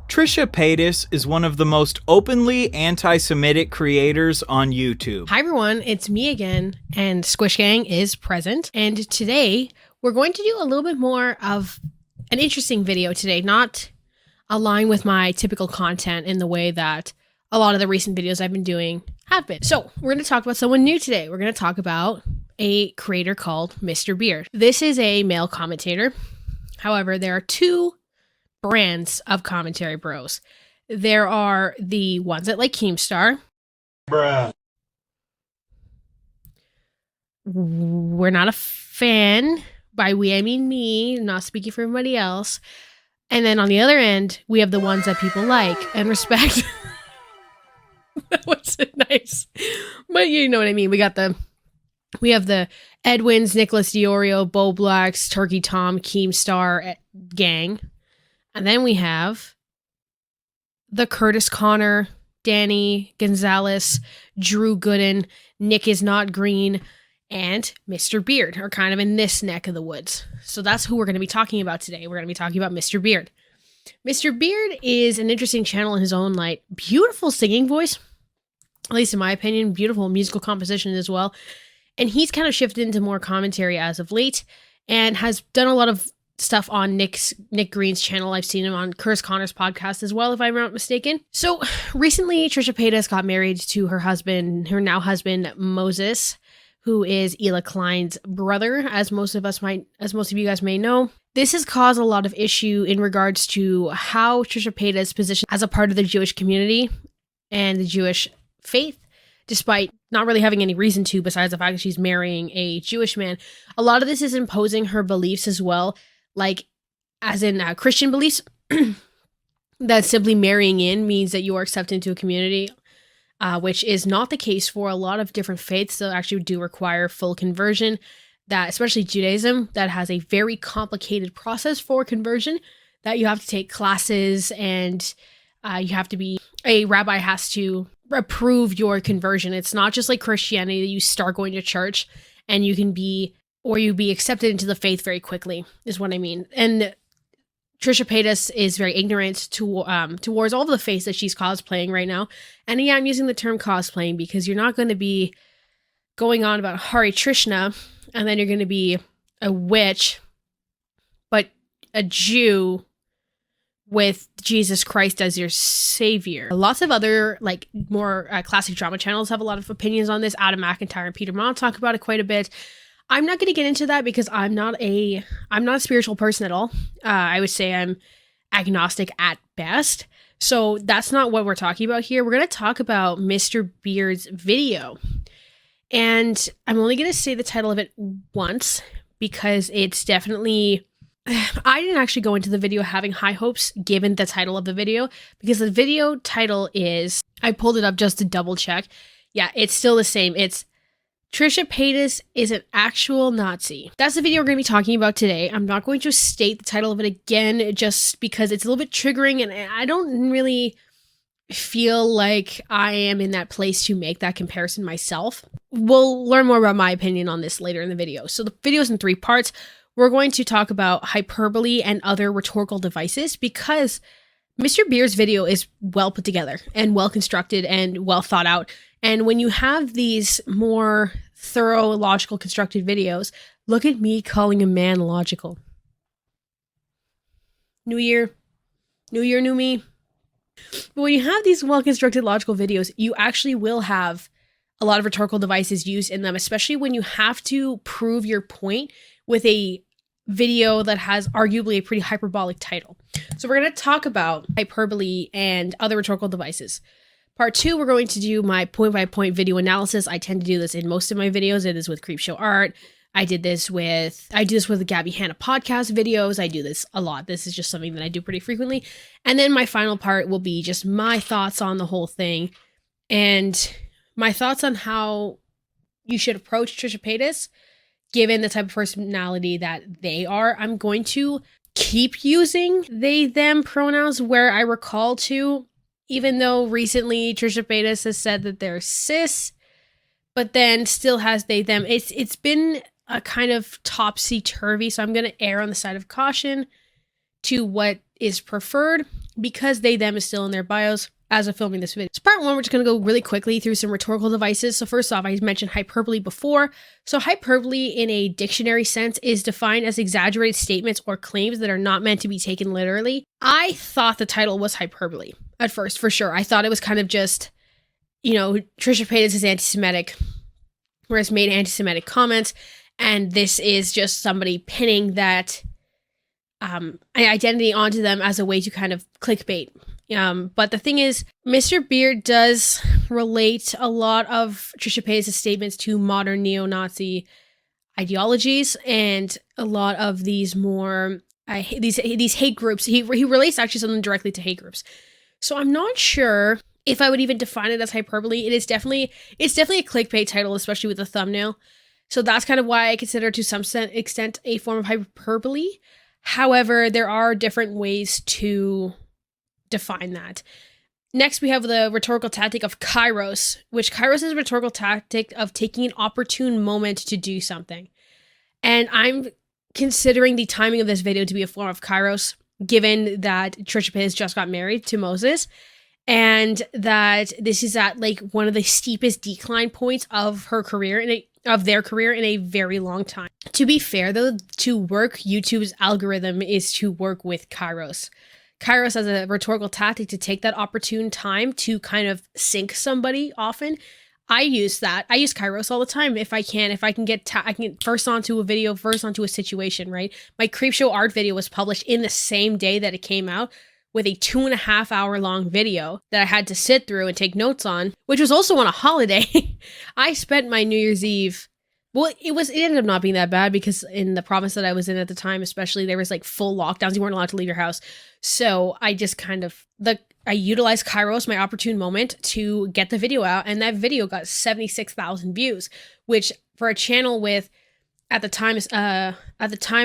Trisha Paytas is one of the most openly anti-Semitic creators on YouTube. Hi everyone, it's me again, and Squish Gang is present. And today, we're going to do a little bit more of an interesting video today, not align with my typical content in the way that a lot of the recent videos I've been doing have been. So, we're going to talk about someone new today. We're going to talk about a creator called Mr.Beard. This is a male commentator. However, there are two brands of commentary bros. There are the ones that like Keemstar. Bruh. We're not a fan. By we, I mean me, not speaking for everybody else. And then on the other end, we have the ones that people like and respect. That wasn't nice. But you know what I mean. We have the Edwins, Nicholas Diorio, Bo Blacks, Turkey Tom, Keemstar gang. And then we have the Curtis Connor, Danny Gonzalez, Drew Gooden, Nick is not green, and Mr. Beard are kind of in this neck of the woods. So that's who we're going to be talking about today. We're going to be talking about Mr. Beard. Mr. Beard is an interesting channel in his own right. Beautiful singing voice, at least in my opinion. Beautiful musical composition as well. And he's kind of shifted into more commentary as of late and has done a lot of stuff on Nick Green's channel. I've seen him on Curtis Connor's podcast as well, if I'm not mistaken. So recently, Trisha Paytas got married to her now husband, Moses, who is Ela Klein's brother, as most of you guys may know. This has caused a lot of issue in regards to how Trisha Paytas positioned as a part of the Jewish community and the Jewish faith, despite not really having any reason to, besides the fact that she's marrying a Jewish man. A lot of this is imposing her beliefs as well, like as in Christian beliefs, that simply marrying in means that you are accepted into a community, which is not the case for a lot of different faiths that actually do require full conversion, that especially Judaism, that has a very complicated process for conversion, that you have to take classes and a rabbi has to approve your conversion. It's not just like Christianity that you start going to church and you be accepted into the faith very quickly, is what I mean. And Trisha Paytas is very ignorant towards all of the faiths that she's cosplaying right now. And yeah, I'm using the term cosplaying because you're not going to be going on about Hare Krishna and then you're going to be a witch, but a Jew with Jesus Christ as your savior. Lots of other more classic drama channels have a lot of opinions on this. Adam McIntyre and Peter Mott talk about it quite a bit. I'm not going to get into that because I'm not a spiritual person at all. I would say I'm agnostic at best. So that's not what we're talking about here. We're going to talk about Mr. Beard's video. And I'm only going to say the title of it once because it's definitely... I didn't actually go into the video having high hopes given the title of the video, because the video title is... I pulled it up just to double check. Yeah, it's still the same. It's Trisha Paytas is an actual Nazi. That's the video we're going to be talking about today. I'm not going to state the title of it again just because it's a little bit triggering and I don't really feel like I am in that place to make that comparison myself. We'll learn more about my opinion on this later in the video. So the video is in 3 parts. We're going to talk about hyperbole and other rhetorical devices because Mr. Beard's video is well put together and well constructed and well thought out. And when you have these more thorough, logical, constructed videos, look at me calling a man logical. New year, new me. But when you have these well-constructed, logical videos, you actually will have a lot of rhetorical devices used in them, especially when you have to prove your point with a video that has arguably a pretty hyperbolic title. So we're going to talk about hyperbole and other rhetorical devices. Part 2, we're going to do my point-by-point video analysis. I tend to do this in most of my videos. It is with Creepshow Art. I do this with the Gabby Hanna podcast videos. I do this a lot. This is just something that I do pretty frequently. And then my final part will be just my thoughts on the whole thing and my thoughts on how you should approach Trisha Paytas given the type of personality that they are. I'm going to keep using they, them pronouns where I recall to, even though recently Trisha Paytas has said that they're cis, but then still has they, them. It's been a kind of topsy-turvy, so I'm going to err on the side of caution to what is preferred because they, them is still in their bios as of filming this video. So part one, we're just going to go really quickly through some rhetorical devices. So first off, I mentioned hyperbole before. So hyperbole in a dictionary sense is defined as exaggerated statements or claims that are not meant to be taken literally. I thought the title was hyperbole at first, for sure. I thought it was kind of just, you know, Trisha Paytas is anti-Semitic, whereas made anti-Semitic comments, and this is just somebody pinning that identity onto them as a way to kind of clickbait. But the thing is, Mr.Beard does relate a lot of Trisha Paytas' statements to modern neo-Nazi ideologies and a lot of these more these hate groups. He relates actually something directly to hate groups. So I'm not sure if I would even define it as hyperbole. It's definitely a clickbait title, especially with the thumbnail. So that's kind of why I consider it to some extent a form of hyperbole. However, there are different ways to define that. Next, we have the rhetorical tactic of kairos, which kairos is a rhetorical tactic of taking an opportune moment to do something. And I'm considering the timing of this video to be a form of kairos, given that Trisha Paytas just got married to Moses, and that this is at like one of the steepest decline points of her career of their career in a very long time. To be fair though, to work YouTube's algorithm is to work with kairos. Kairos as a rhetorical tactic to take that opportune time to kind of sink somebody often. I use that. I use kairos all the time if I can get I can get first onto a video, first onto a situation, right? My Creepshow art video was published in the same day that it came out, with a 2.5 hour long video that I had to sit through and take notes on, which was also on a holiday. I spent my New Year's Eve, well, it ended up not being that bad because in the province that I was in at the time, especially, there was like full lockdowns. You weren't allowed to leave your house. So I just kind of, I utilized kairos, my opportune moment, to get the video out. And that video got 76,000 views, which for a channel with, at the time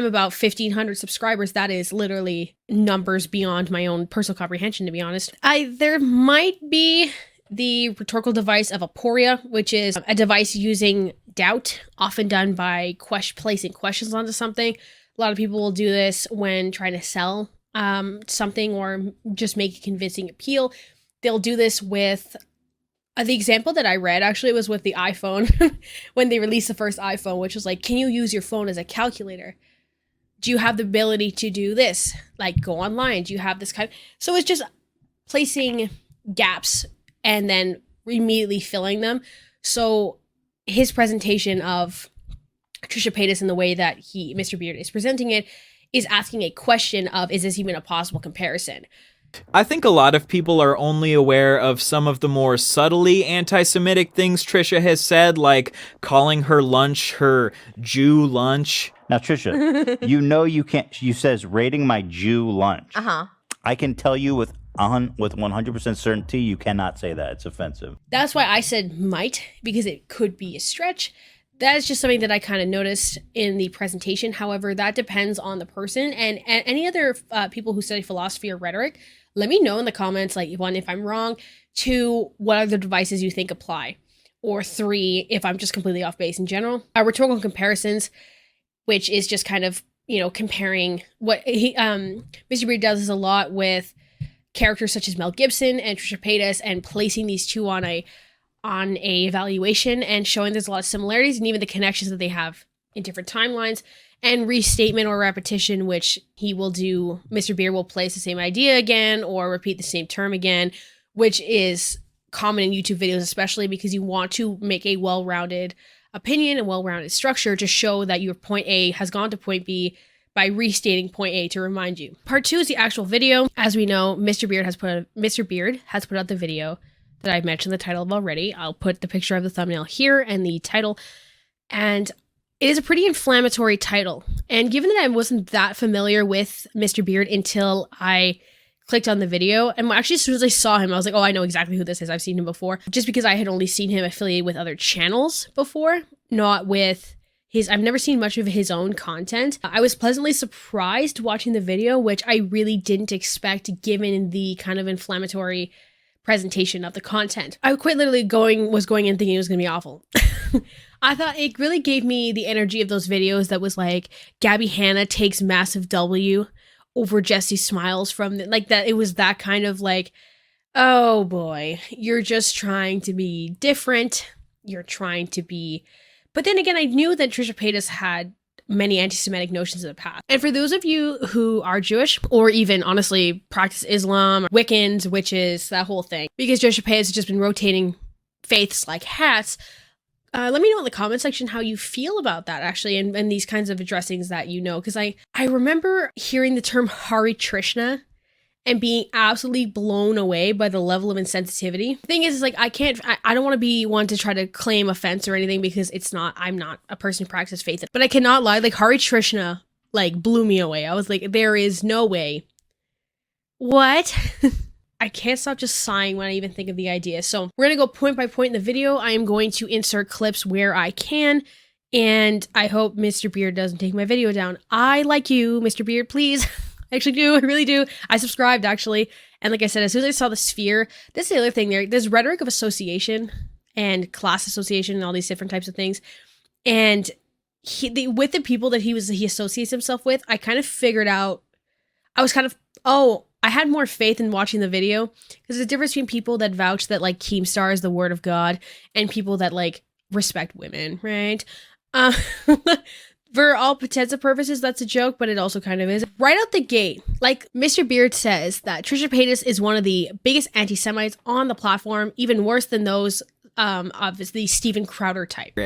about 1,500 subscribers, that is literally numbers beyond my own personal comprehension, to be honest. There might be the rhetorical device of aporia, which is a device using doubt, often done by placing questions onto something. A lot of people will do this when trying to sell something or just make a convincing appeal. They'll do this with the example that I read, actually, was with the iPhone when they released the first iPhone, which was like, can you use your phone as a calculator? Do you have the ability to do this? Like, go online. Do you have this kind? So it's just placing gaps and then immediately filling them. So his presentation of Trisha Paytas in the way that Mr.Beard is presenting it is asking a question of, is this even a possible comparison? I think a lot of people are only aware of some of the more subtly anti-Semitic things Trisha has said, like calling her lunch her Jew lunch. Now, Trisha, you can't. You says rating my Jew lunch. I can tell you with 100% certainty, you cannot say that. It's offensive. That's why I said might, because it could be a stretch. That is just something that I kind of noticed in the presentation. However, that depends on the person and any other people who study philosophy or rhetoric. Let me know in the comments, like, one, if I'm wrong, two, what other devices you think apply, or three, if I'm just completely off base in general. Rhetorical comparisons, which is just kind of, you know, comparing what Mr.Beard does is a lot with characters such as Mel Gibson and Trisha Paytas, and placing these two on a evaluation and showing there's a lot of similarities and even the connections that they have in different timelines, and restatement or repetition, which he will do. Mr. Beard will place the same idea again or repeat the same term again, which is common in YouTube videos, especially because you want to make a well-rounded opinion and well-rounded structure to show that your point A has gone to point B by restating point A to remind you. Part two is the actual video. As we know, Mr. Beard has put out the video that I've mentioned the title of already. I'll put the picture of the thumbnail here and the title. And it is a pretty inflammatory title. And given that I wasn't that familiar with Mr. Beard until I clicked on the video, and actually as soon as I saw him, I was like, oh, I know exactly who this is. I've seen him before. Just because I had only seen him affiliated with other channels before, not with I've never seen much of his own content. I was pleasantly surprised watching the video, which I really didn't expect given the kind of inflammatory presentation of the content. I quite literally was going in thinking it was going to be awful. I thought it really gave me the energy of those videos that was like Gabby Hanna takes massive W over Jessie Smiles from like that. It was that kind of like, oh boy, you're just trying to be different. You're trying to be. But then again, I knew that Trisha Paytas had many anti-Semitic notions in the past. And for those of you who are Jewish or even honestly practice Islam, Wiccans, witches, that whole thing, because Trisha Paytas has just been rotating faiths like hats, let me know in the comment section how you feel about that, actually, and these kinds of addressings that you know. Because I remember hearing the term Hare Krishna and being absolutely blown away by the level of insensitivity. The thing is like, I don't want to be one to try to claim offense or anything because I'm not a person who practices faith. But I cannot lie, like Hare Krishna, like blew me away. I was like, there is no way. What? I can't stop just sighing when I even think of the idea. So we're going to go point by point in the video. I am going to insert clips where I can. And I hope Mr. Beard doesn't take my video down. I like you, Mr. Beard, please. I actually do. I really do. I subscribed, actually. And like I said, as soon as I saw the sphere, this is the other thing there. There's rhetoric of association and class association and all these different types of things. And with the people that he associates himself with, I kind of figured out, I had more faith in watching the video because there's a difference between people that vouch that like Keemstar is the word of God and people that like respect women, right? For all intents and purposes, that's a joke, but it also kind of is. Right out the gate, like Mr. Beard says that Trisha Paytas is one of the biggest anti-Semites on the platform, even worse than those of the Steven Crowder type.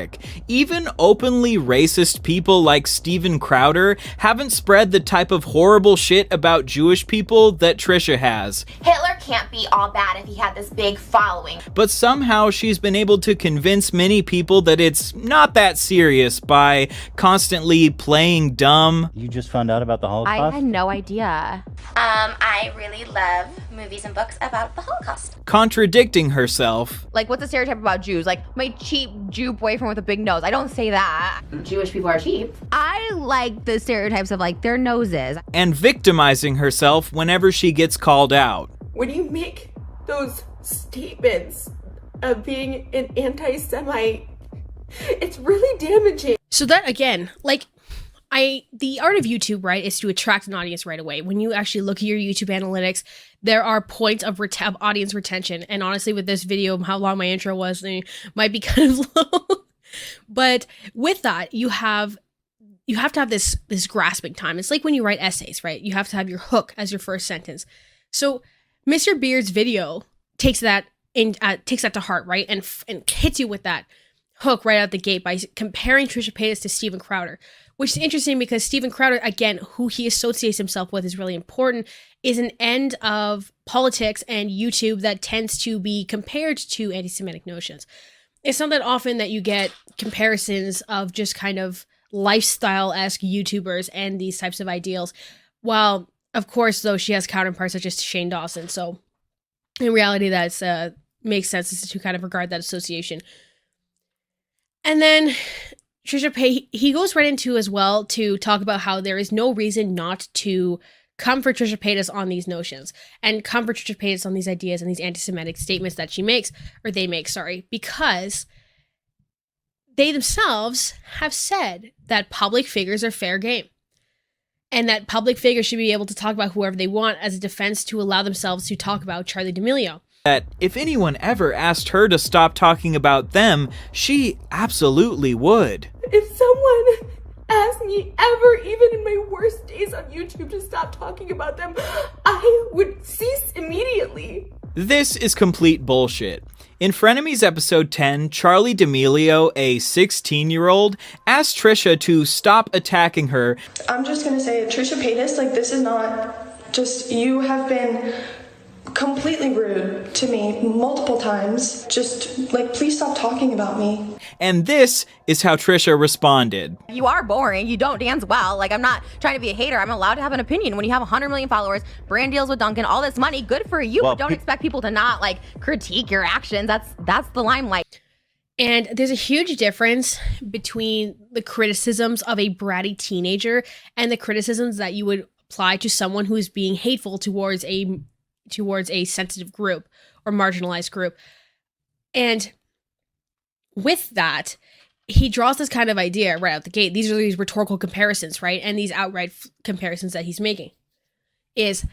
Even openly racist people like Steven Crowder haven't spread the type of horrible shit about Jewish people that Trisha has. Hitler can't be all bad if he had this big following. But somehow she's been able to convince many people that it's not that serious by constantly playing dumb. You just found out about the Holocaust? I had no idea. I really love movies and books about the Holocaust. Contradicting herself. Like, what's the stereotype about Jews? Like, my cheap Jew boyfriend with a big nose. I don't say that. Jewish people are cheap. I like the stereotypes of, like, their noses. And victimizing herself whenever she gets called out. When you make those statements of being an anti-Semite, it's really damaging. So that, again, like, the art of YouTube, right, is to attract an audience right away. When you actually look at your YouTube analytics, there are points of audience retention. And honestly, with this video, how long my intro was, it might be kind of low. But with that, you have to have this grasping time. It's like when you write essays, right? You have to have your hook as your first sentence. So Mr. Beard's video takes that to heart, right, and hits you with that hook right out the gate by comparing Trisha Paytas to Steven Crowder, which is interesting because Steven Crowder, again, who he associates himself with is really important, is an end of politics and YouTube that tends to be compared to anti-Semitic notions. It's not that often that you get comparisons of just kind of lifestyle-esque YouTubers and these types of ideals. While, of course, though, she has counterparts such as Shane Dawson. So in reality, that's makes sense to kind of regard that association. And then Trisha he goes right into as well to talk about how there is no reason not to come for Trisha Paytas on these notions and come for Trisha Paytas on these ideas and these anti-Semitic statements that they make, because they themselves have said that public figures are fair game and that public figures should be able to talk about whoever they want as a defense to allow themselves to talk about Charli D'Amelio. That if anyone ever asked her to stop talking about them, she absolutely would. If someone asked me ever, even in my worst days on YouTube, to stop talking about them, I would cease immediately. This is complete bullshit. In Frenemies episode 10, Charli D'Amelio, a 16-year-old, asked Trisha to stop attacking her. I'm just gonna say, Trisha Paytas, like, this is not just, you have been completely rude to me multiple times. Just, like, please stop talking about me. And this is how Trisha responded. You are boring. You don't dance well. Like, I'm not trying to be a hater. I'm allowed to have an opinion. When you have 100 million followers, brand deals with Dunkin', all this money, good for you. Well, but don't expect people to not, like, critique your actions. That's the limelight. And there's a huge difference between the criticisms of a bratty teenager and the criticisms that you would apply to someone who is being hateful towards a sensitive group or marginalized group. And with that, he draws this kind of idea right out the gate. These are these rhetorical comparisons, right? And these outright comparisons that he's making is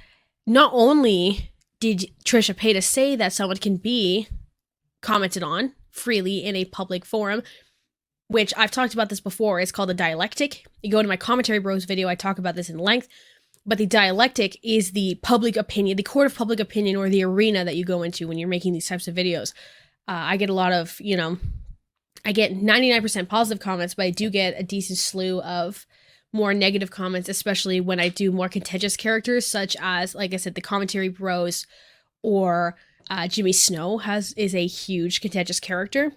not only did Trisha Paytas say that someone can be commented on freely in a public forum, which I've talked about this before. It's called a dialectic. You go to my Commentary Bros video, I talk about this in length. But the dialectic is the public opinion, the court of public opinion, or the arena that you go into when you're making these types of videos. I get a lot of, I get 99% positive comments, but I do get a decent slew of more negative comments, especially when I do more contentious characters, such as, like I said, the Commentary Bros, or Jimmy Snow is a huge contentious character.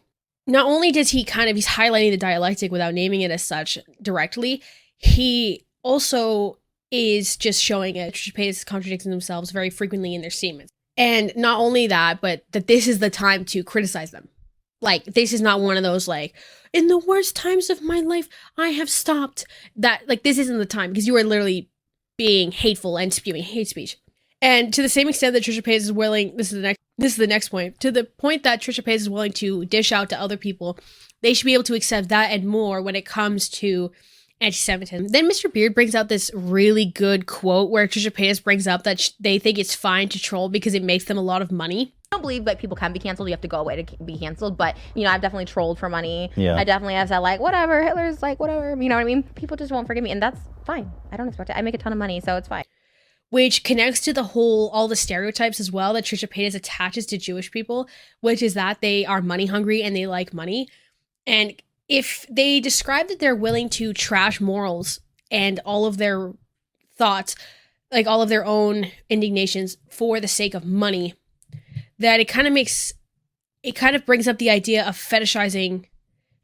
Not only does he's highlighting the dialectic without naming it as such directly, he also is just showing it. Trisha Paytas is contradicting themselves very frequently in their statements. And not only that, but that this is the time to criticize them. Like, this is not one of those, like, in the worst times of my life, I have stopped. That, like, this isn't the time, because you are literally being hateful and spewing hate speech. And to the same extent that Trisha Paytas is willing, this is the next point, to the point that Trisha Paytas is willing to dish out to other people, they should be able to accept that and more when it comes to anti-Semitism. Then Mr.Beard brings out this really good quote where Trisha Paytas brings up that they think it's fine to troll because it makes them a lot of money. I don't believe that people can be canceled. You have to go away to be canceled. But, I've definitely trolled for money. Yeah. I definitely have said, like, whatever, Hitler's like, whatever. You know what I mean? People just won't forgive me. And that's fine. I don't expect it. I make a ton of money, so it's fine. Which connects to all the stereotypes as well that Trisha Paytas attaches to Jewish people, which is that they are money hungry and they like money. And if they describe that they're willing to trash morals and all of their thoughts, like all of their own indignations for the sake of money, that it kind of brings up the idea of fetishizing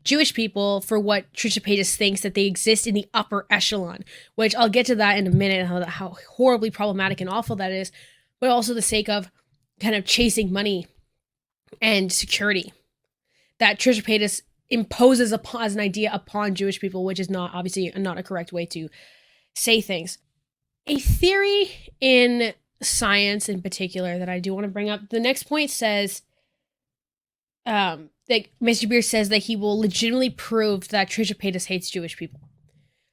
Jewish people for what Trisha Paytas thinks that they exist in the upper echelon, which I'll get to that in a minute, how horribly problematic and awful that is, but also the sake of kind of chasing money and security that Trisha Paytas imposes as an idea upon Jewish people, which is obviously not a correct way to say things. A theory in science in particular that I do want to bring up, the next point says, that Mr. Beard says that he will legitimately prove that Trisha Paytas hates Jewish people,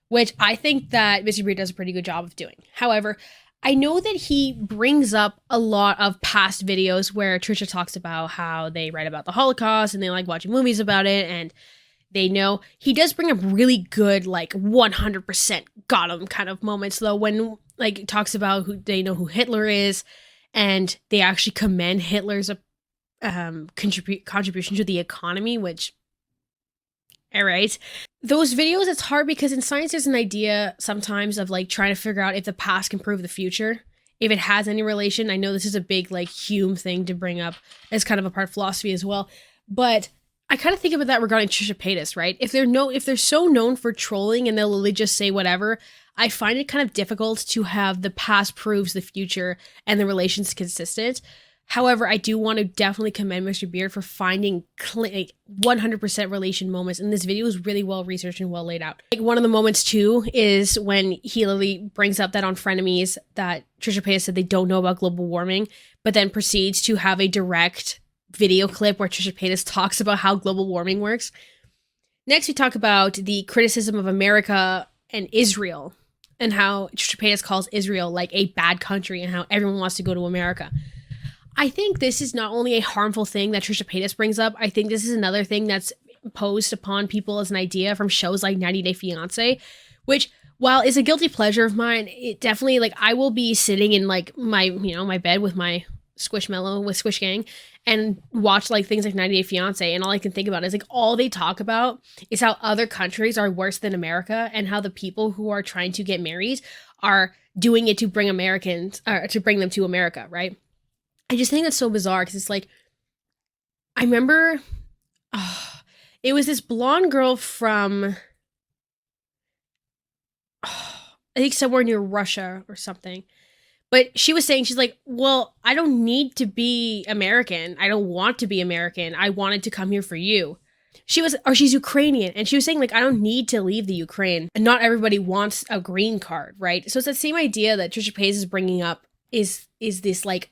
which I think that Mr. Beard does a pretty good job of doing. However, I know that he brings up a lot of past videos where Trisha talks about how they write about the Holocaust and they like watching movies about it, and they know. He does bring up really good, like 100% got him kind of moments, though, when like he talks about they know who Hitler is, and they actually commend Hitler's contribution to the economy, which, all right. Those videos, it's hard because in science there's an idea sometimes of like trying to figure out if the past can prove the future, if it has any relation. I know this is a big like Hume thing to bring up as kind of a part of philosophy as well, but I kind of think about that regarding Trisha Paytas, right? If they're so known for trolling and they'll literally just say whatever, I find it kind of difficult to have the past proves the future and the relations consistent. However, I do want to definitely commend Mr. Beard for finding 100% relation moments, and this video is really well researched and well laid out. Like, one of the moments too is when he literally brings up that on Frenemies that Trisha Paytas said they don't know about global warming, but then proceeds to have a direct video clip where Trisha Paytas talks about how global warming works. Next, we talk about the criticism of America and Israel, and how Trisha Paytas calls Israel like a bad country and how everyone wants to go to America. I think this is not only a harmful thing that Trisha Paytas brings up, I think this is another thing that's posed upon people as an idea from shows like 90 Day Fiancé, which, while is a guilty pleasure of mine, it definitely, like, I will be sitting in like my bed with my Squishmallow with Squish Gang and watch like things like 90 Day Fiancé, and all I can think about is like all they talk about is how other countries are worse than America and how the people who are trying to get married are doing it to bring them to America, right? I just think that's so bizarre because it's like, I remember it was this blonde girl from I think somewhere near Russia or something. But she was saying, she's like, well, I don't need to be American. I don't want to be American. I wanted to come here for you. She's Ukrainian. And she was saying, like, I don't need to leave the Ukraine. And not everybody wants a green card, right? So it's that same idea that Trisha Paytas is bringing up is this, like,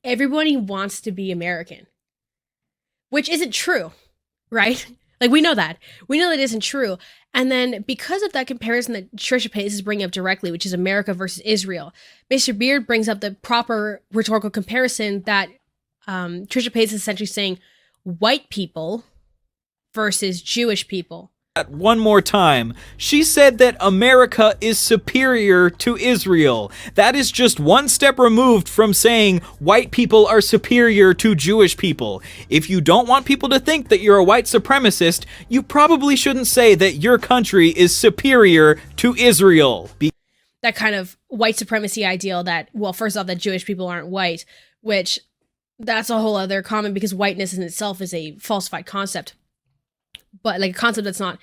everybody wants to be American. Which isn't true, right? Like, we know that. We know that isn't true. And then because of that comparison that Trisha Paytas is bringing up directly, which is America versus Israel, Mr. Beard brings up the proper rhetorical comparison that Trisha Paytas is essentially saying white people versus Jewish people. One more time. She said that America is superior to Israel. That is just one step removed from saying white people are superior to Jewish people. If you don't want people to think that you're a white supremacist, you probably shouldn't say that your country is superior to Israel. That kind of white supremacy ideal that, well, first off, that Jewish people aren't white, which that's a whole other comment because whiteness in itself is a falsified concept. But like a concept that's not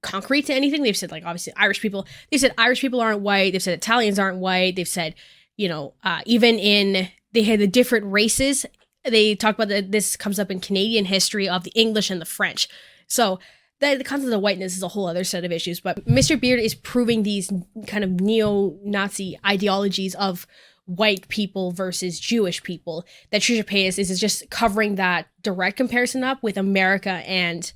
concrete to anything. They've said, like, obviously Irish people, they said Irish people aren't white. They've said Italians aren't white. They've said, even in, they had the different races. They talk about that this comes up in Canadian history of the English and the French. So the concept of whiteness is a whole other set of issues. But Mr. Beard is proving these kind of neo-Nazi ideologies of white people versus Jewish people. That Trisha Paytas is just covering that direct comparison up with America and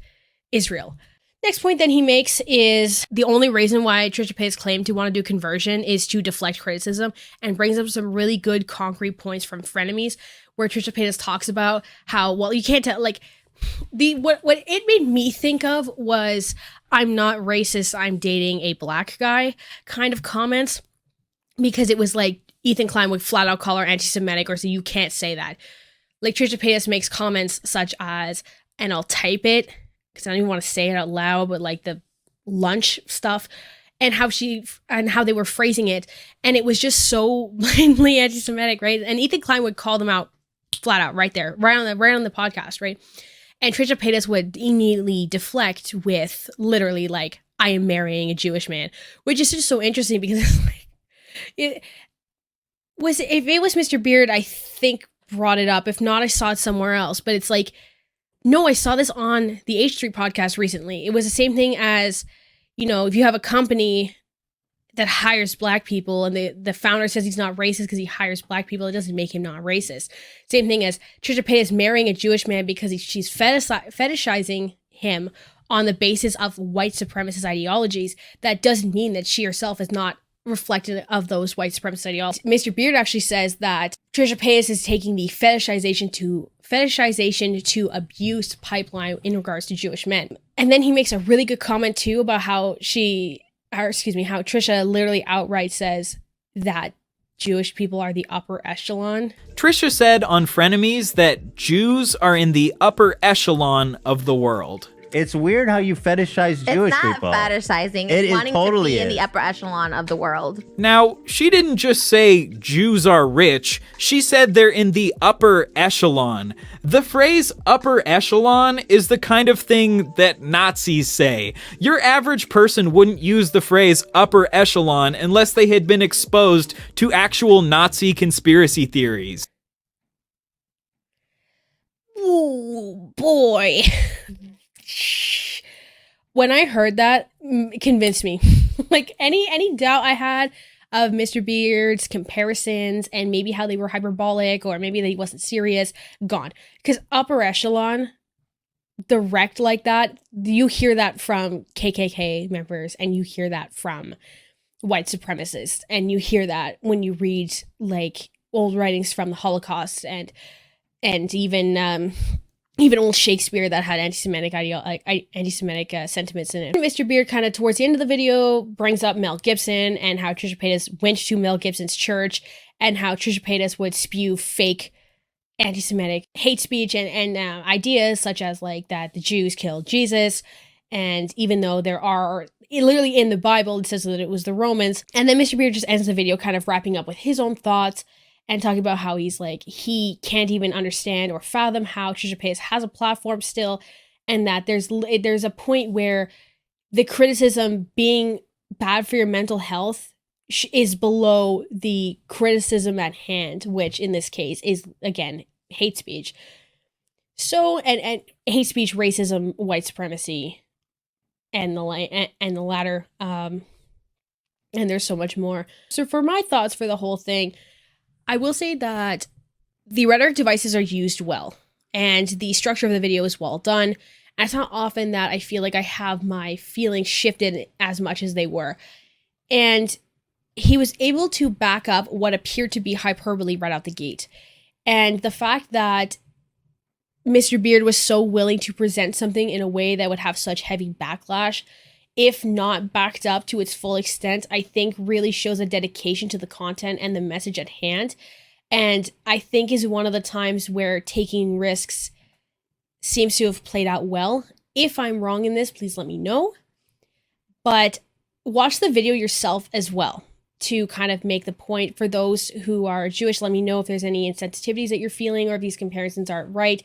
Israel. Next point that he makes is the only reason why Trisha Paytas claimed to want to do conversion is to deflect criticism, and brings up some really good concrete points from frenemies where Trisha Paytas talks about how, well, you can't tell, like, what it made me think of was I'm not racist, I'm dating a black guy kind of comments, because it was like Ethan Klein would flat out call her anti-Semitic or say you can't say that. Like Trisha Paytas makes comments such as, and I'll type it because I don't even want to say it out loud, but like the lunch stuff and how they were phrasing it. And it was just so blatantly anti-Semitic, right? And Ethan Klein would call them out flat out right there, right on the podcast, right? And Trisha Paytas would immediately deflect with literally like, I am marrying a Jewish man, which is just so interesting because it's like, if it was Mr. Beard, I think brought it up. If not, I saw it somewhere else. But it's like, no, I saw this on the H Street podcast recently. It was the same thing as, if you have a company that hires black people and the founder says he's not racist because he hires black people, it doesn't make him not racist. Same thing as Trisha Paytas marrying a Jewish man because she's fetishizing him on the basis of white supremacist ideologies. That doesn't mean that she herself is not reflected of those white supremacist ideologies. Mr. Beard actually says that Trisha Paytas is taking the fetishization to abuse pipeline in regards to Jewish men. And then he makes a really good comment too about how Trisha literally outright says that Jewish people are the upper echelon. Trisha said on Frenemies that Jews are in the upper echelon of the world. It's weird how you fetishize Jewish people. It's not fetishizing. It's wanting to be in the upper echelon of the world. Now, she didn't just say Jews are rich. She said they're in the upper echelon. The phrase upper echelon is the kind of thing that Nazis say. Your average person wouldn't use the phrase upper echelon unless they had been exposed to actual Nazi conspiracy theories. Ooh, boy. When I heard that, it convinced me. Like any doubt I had of Mr. Beard's comparisons and maybe how they were hyperbolic or maybe that he wasn't serious, gone. Because upper echelon, direct like that, you hear that from KKK members and you hear that from white supremacists and you hear that when you read like old writings from the Holocaust and even old Shakespeare that had anti-Semitic sentiments in it. Mr. Beard kind of towards the end of the video brings up Mel Gibson and how Trisha Paytas went to Mel Gibson's church and how Trisha Paytas would spew fake anti-Semitic hate speech and ideas such as like that the Jews killed Jesus. And even though there are literally in the Bible, it says that it was the Romans. And then Mr. Beard just ends the video kind of wrapping up with his own thoughts and talking about how he's like, he can't even understand or fathom how Trisha Paytas has a platform still. And that there's a point where the criticism being bad for your mental health is below the criticism at hand, which in this case is, again, hate speech. So, and hate speech, racism, white supremacy, and the latter. And there's so much more. So for my thoughts for the whole thing, I will say that the rhetoric devices are used well, and the structure of the video is well done, And it's not often that I feel like I have my feelings shifted as much as they were. And he was able to back up what appeared to be hyperbole right out the gate. And the fact that Mr. Beard was so willing to present something in a way that would have such heavy backlash, if not backed up to its full extent, I think really shows a dedication to the content and the message at hand. And I think is one of the times where taking risks seems to have played out well. If I'm wrong in this, please let me know. But watch the video yourself as well to kind of make the point. For those who are Jewish, let me know if there's any insensitivities that you're feeling or if these comparisons aren't right.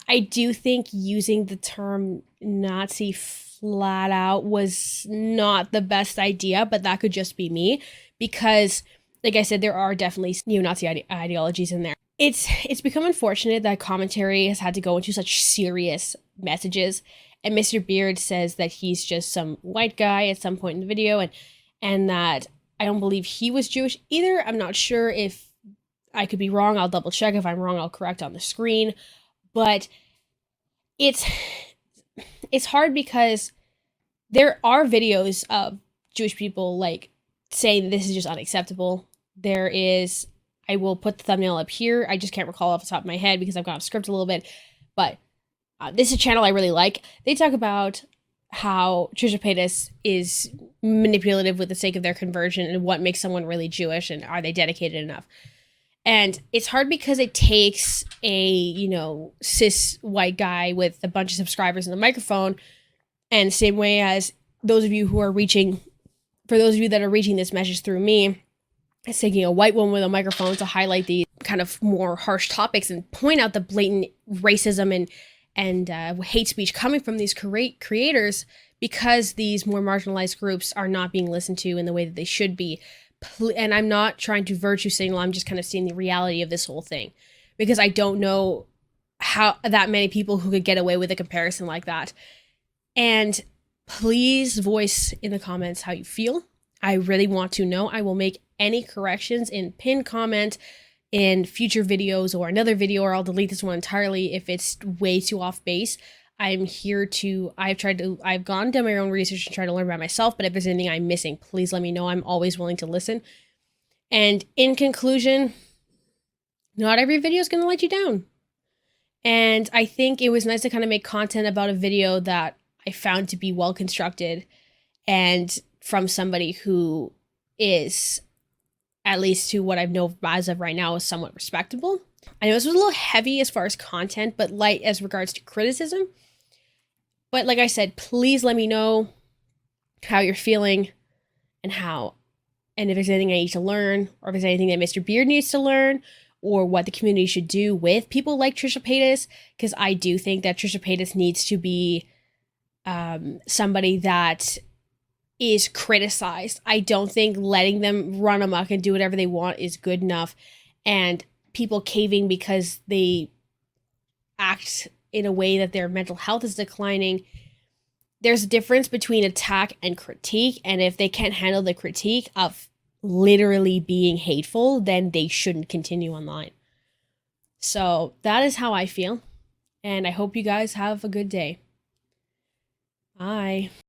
I do think using the term Nazi flat out was not the best idea, but that could just be me because, like I said, there are definitely neo-Nazi ideologies in there. It's become unfortunate that commentary has had to go into such serious messages, and Mr. Beard says that he's just some white guy at some point in the video, and that I don't believe he was Jewish either. I'm not sure if I could be wrong. I'll double check. If I'm wrong, I'll correct on the screen. But it's hard because there are videos of Jewish people like saying this is just unacceptable. There is, I will put the thumbnail up here. I just can't recall off the top of my head because I've gone off script a little bit. But this is a channel I really like. They talk about how Trisha Paytas is manipulative with the sake of their conversion and what makes someone really Jewish and are they dedicated enough. And it's hard because it takes a, cis white guy with a bunch of subscribers and a microphone, and same way as those of you who are reaching, for those of you that are reaching this message through me, it's taking a white woman with a microphone to highlight these kind of more harsh topics and point out the blatant racism and hate speech coming from these creators because these more marginalized groups are not being listened to in the way that they should be. And I'm not trying to virtue signal, I'm just kind of seeing the reality of this whole thing because I don't know how that many people who could get away with a comparison like that. And please voice in the comments how you feel. I really want to know. I will make any corrections in pinned comment in future videos or another video, or I'll delete this one entirely if it's way too off base. I'm here to, I've gone done my own research and tried to learn by myself, but if there's anything I'm missing, please let me know. I'm always willing to listen. And in conclusion, not every video is going to let you down. And I think it was nice to kind of make content about a video that I found to be well constructed and from somebody who is, at least to what I've known as of right now, is somewhat respectable. I know this was a little heavy as far as content, but light as regards to criticism. But like I said, please let me know how you're feeling and if there's anything I need to learn, or if there's anything that Mr. Beard needs to learn, or what the community should do with people like Trisha Paytas, because I do think that Trisha Paytas needs to be somebody that is criticized. I don't think letting them run amok and do whatever they want is good enough, and people caving because they act in a way that their mental health is declining. There's a difference between attack and critique, and if they can't handle the critique of literally being hateful, then they shouldn't continue online. So that is how I feel, and I hope you guys have a good day. Bye.